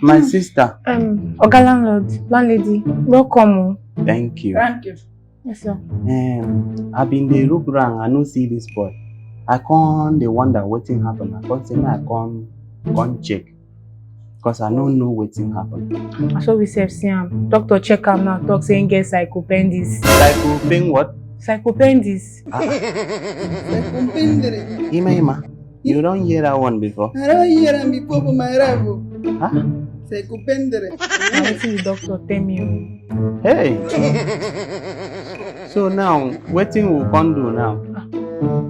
My sister. Oga landlady, welcome. Thank you. Thank you. Yes, sir. I've been the look around, I don't see this boy. I can't wonder what thing happen. I can't say I can't check. Because I don't know what thing happen. I saw we see him. Doctor check him now, talk saying get psychopendis. Psychopeng what? Psychopendis. Psychopendere. Ima, you don't hear that one before? I don't hear him before for my rival. Huh? Psychopendere. I see the doctor tell me. Hey! So now, what thing we can do now?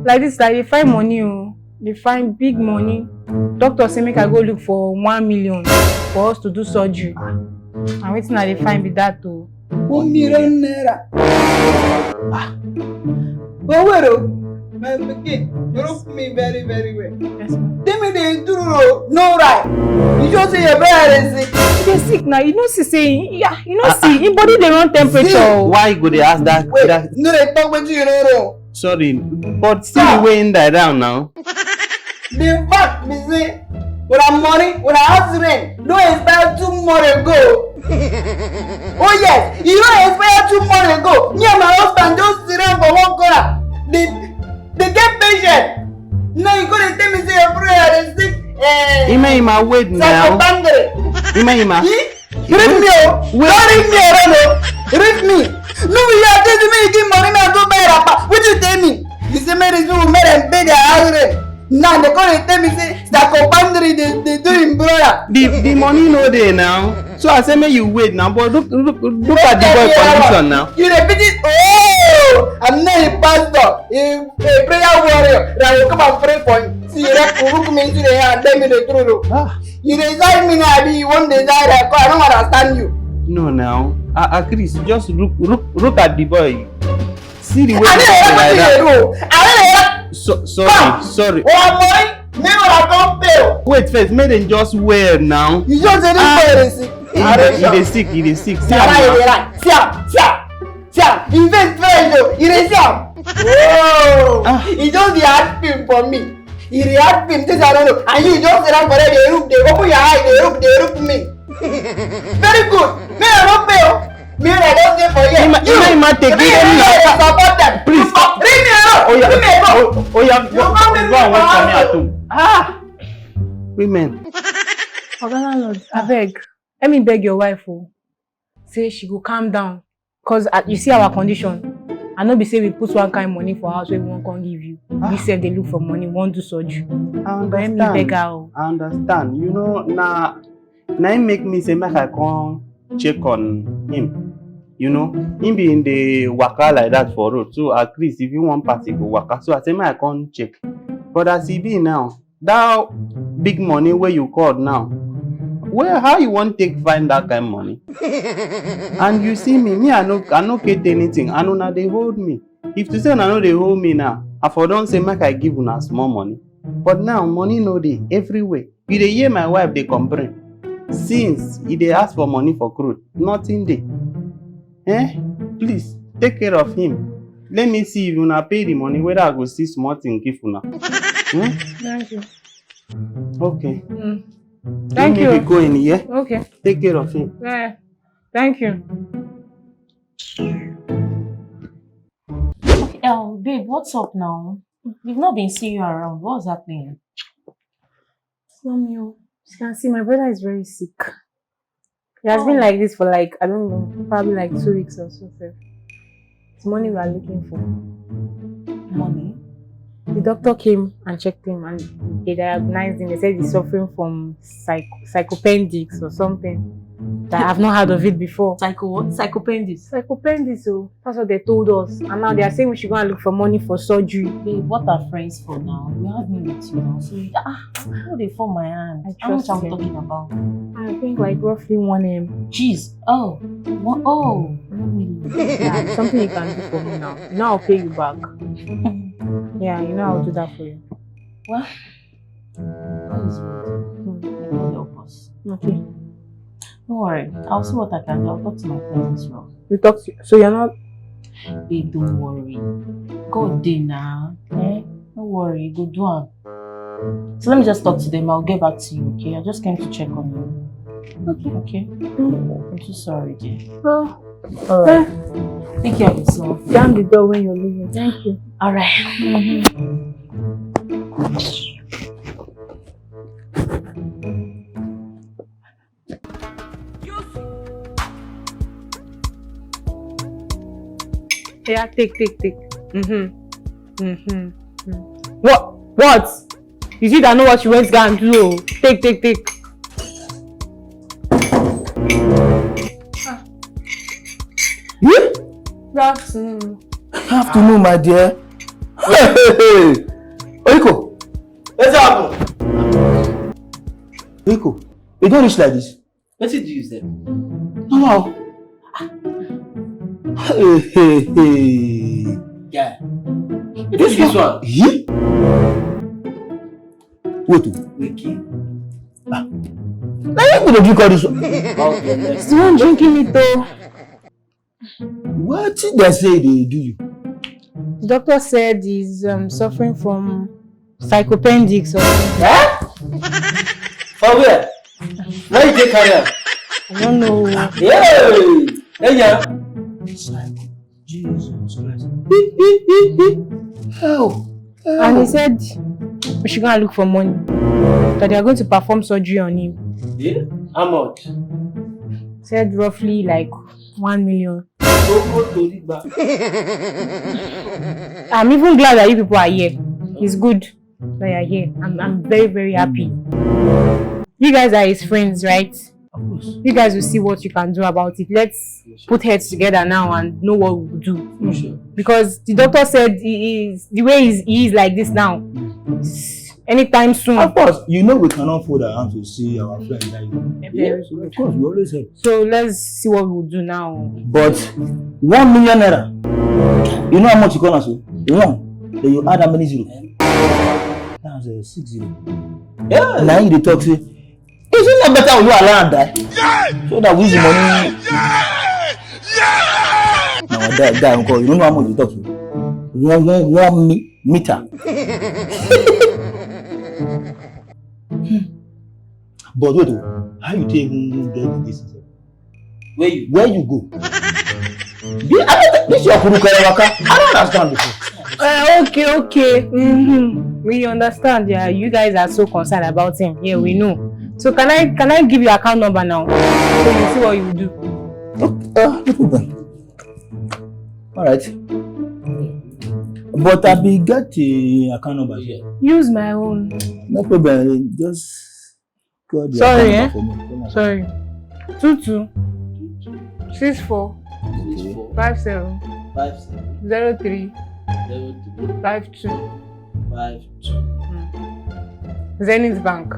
Like this, like they find money, they find big money. Doctor say make I go look for 1 million for us to do surgery. And waiting now they find be that too. 1 million naira. But wait, my pikin, you look me very, very well. Yes, ma'am. Tell me the truth, no right. You just say your brother is sick. They sick now. You know, see, yeah, you know, see, in body they run temperature. Why go they ask that? Wait, no, they talk with you, no. Sorry, but see the way in that down now. The fact me say, when I'm money, when I ask rent, don't expect 2 months ago. Oh yes, you don't expect 2 months ago. Me and my husband just sit down for one corner. They get patient. Now you gonna tell me say your brother is sick. Ima, wait now. Ima. Read me, oh. Don't read me, read me. No, you are telling me you give money, me I go buy rapper. What you tell me? You say me this people made them pay their house rent. Now they come and tell me say psychopandry they do him brother. The money no there now. So I say me you wait now, but look at the boy condition now. You repeat it. Oh, I'm not a pastor, a prayer warrior. That will come and pray for you. See, you have to look me into the hair and tell me the truth. You desire me now, you won't desire that. I don't understand you. No now. Chris, just look at the boy. See the way I sorry. Oh, I'm worried. Never I can't pay. Wait first, make them just wear now. You just say this boy is sick. He is sick. See him. Invent pressure. He is sick. Oh, he just the hard film for me. He react film, this I don't know. And you just sit down for them, they look, they open your eye, they look me. Very good. Me I don't pay. Me I don't pay for you. You take it. Support them. Please. Leave me alone. Leave me alone. Go and wait for me at home. Women. Oga landlord, I beg. Let me beg your wife, say she go calm down. Cause you see our condition. I know be say we put one kind of money for house where we won't come give you. We say they look for money, won't do surgery. I understand. Let me beg her. I understand. You know, now it make me say make I come check on him. You know, him be in the waka like that for road. So at least if you want party go waka. So I say make I come check. But as he be now, that big money where you called now, how you want take find that kind of money? And you see me, I no get anything. I know now they hold me. If to say I know they hold me now, I for don't say make I give una small money. But now money no dey everywhere. You dey hear my wife they complain. Since they ask for money for crude, nothing dey. Please take care of him. Let me see if una pay the money whether I go see small thing give una. Thank you. Okay. Thank you. Maybe go in here. Okay. Take care of him. Yeah. Thank you. Okay, babe, what's up now? We've not been seeing you around. What's happening? Mommy, you can see my brother is very sick. He has been like this for like, I don't know, probably like 2 weeks or so. It's money we are looking for. Money? The doctor came and checked him and they diagnosed him. They said he's suffering from psychopendix or something. That I've not heard of it before. What? Psychopendis? Psychopendis, so that's what they told us. And now they are saying we should go and look for money for surgery. Babe, what are friends for now? You have me with you now. So, how they form my hand? How much I'm talking about? I think like roughly 1 M. Jeez. Oh. 1 million. Yeah, something you can do for me now. Now I'll pay you back. Yeah, you know I'll do that for you. Well, that is good. God help us. Okay. Don't worry. I'll see what I can do. I'll talk to my friends as well. You talk to, so you're not... Babe, don't worry. God day now. Don't worry. Go do it. So let me just talk to them. I'll get back to you, okay? I just came to check on you. Okay? I'm so sorry, dear. Oh, Alright. Take care of yourself. jam the door when you're leaving. Thank you. Alright. Yeah, take. What? You see that know what you went to go and do? Take. Yeah? That's Afternoon, my dear. Hey. Oyiko. What's up? Oyiko. You don't reach like this. What did you use them? No. Hey. Yeah. This one. Yeah? Wait. Wiki. Now you gonna drink all this one? Okay, next. the one drinking it though. What did they say they do you? The doctor said he's suffering from psychopendics or something. Huh? For where? Where you take career? I don't know. Hey, yeah. Jesus Christ. How? And he said we should go and look for money. That they are going to perform surgery on him. Yeah? How much? Said roughly like 1 million. I'm even glad that you people are here. It's good that you're here. I'm very, very happy. You guys are his friends, right? Of course. You guys will see what you can do about it. Let's put heads together now and know what we'll do. Sure. Because the doctor said he is like this now. Anytime soon. Of course, you know we cannot fold our hands to see our friend die. Very So good. of course, we always help. So let's see what we'll do now. But 1 million naira, you know how much you call us? One. Then you add how many zero? That's 6 0. Yeah. Now you dey talk say, is it not better when you allow and die? So that we use the money. Now that guy uncle, you don't know how much you talk to. 1 meter. But wait, how you take get this? Where you? Where you go? This your kurukere waka. I don't understand before. Okay. We understand. Yeah, you guys are so concerned about him. Yeah, we know. So can I give you account number now? So you see what you do. No problem. All right. But I be get the account number here. Use my own. No problem. Just call the Sorry, account number for me. Sorry. 22 64 Okay. 57 57 03 02 52. 52. Zenith Bank.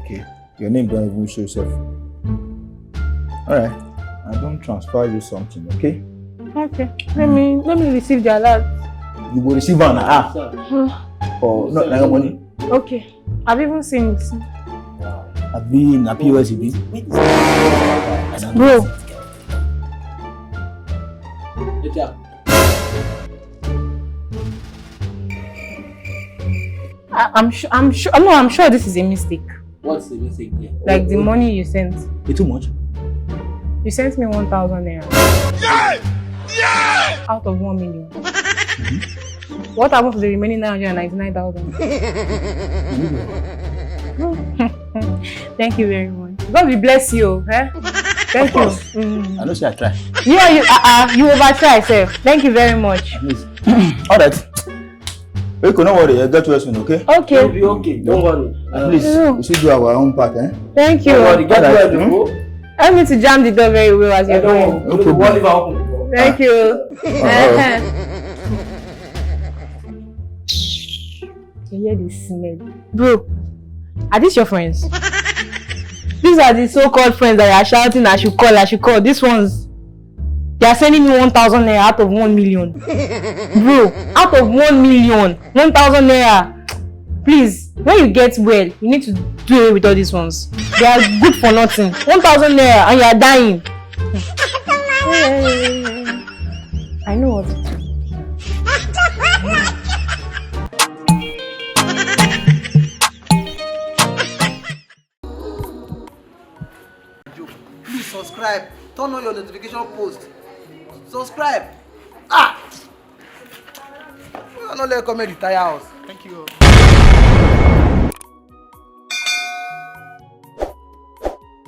Okay. Your name don't even show yourself. All right. I don't transfer you something. Okay. Okay. Let me receive the alert. You will receive an Sir. or not like money. Okay. I've even seen it. I be in a POSB. Bro, Yeah. I'm sure this is a mistake. What's the mistake there? Like the money you sent. It's too much. You sent me 1,000 naira. Out of 1 million. What happened to the remaining 999,000? Thank you very much. God will bless you. Eh? Thank you. I know say I try. You overtry yourself. Thank you very much. All right. We can not worry. I got you soon, okay? You'll Okay. be okay. Don't worry. At least we should do our own part, eh? Thank Don't worry. you. Get Alright. where to go. Help me to jam the door very well as I you're don't going. know. What if I open? Thank you. You hear the smell. Bro, are these your friends? These are the so-called friends that are shouting, I should call. These ones, they are sending me 1,000 naira out of 1 million. Bro, out of 1 million, 1,000 naira. Please, when you get well, you need to do away with all these ones. They are good for nothing. 1,000 naira and you are dying. I know what to do. subscribe, turn on your notification post. Subscribe. Ah! We are not let comedy tire us. Thank you.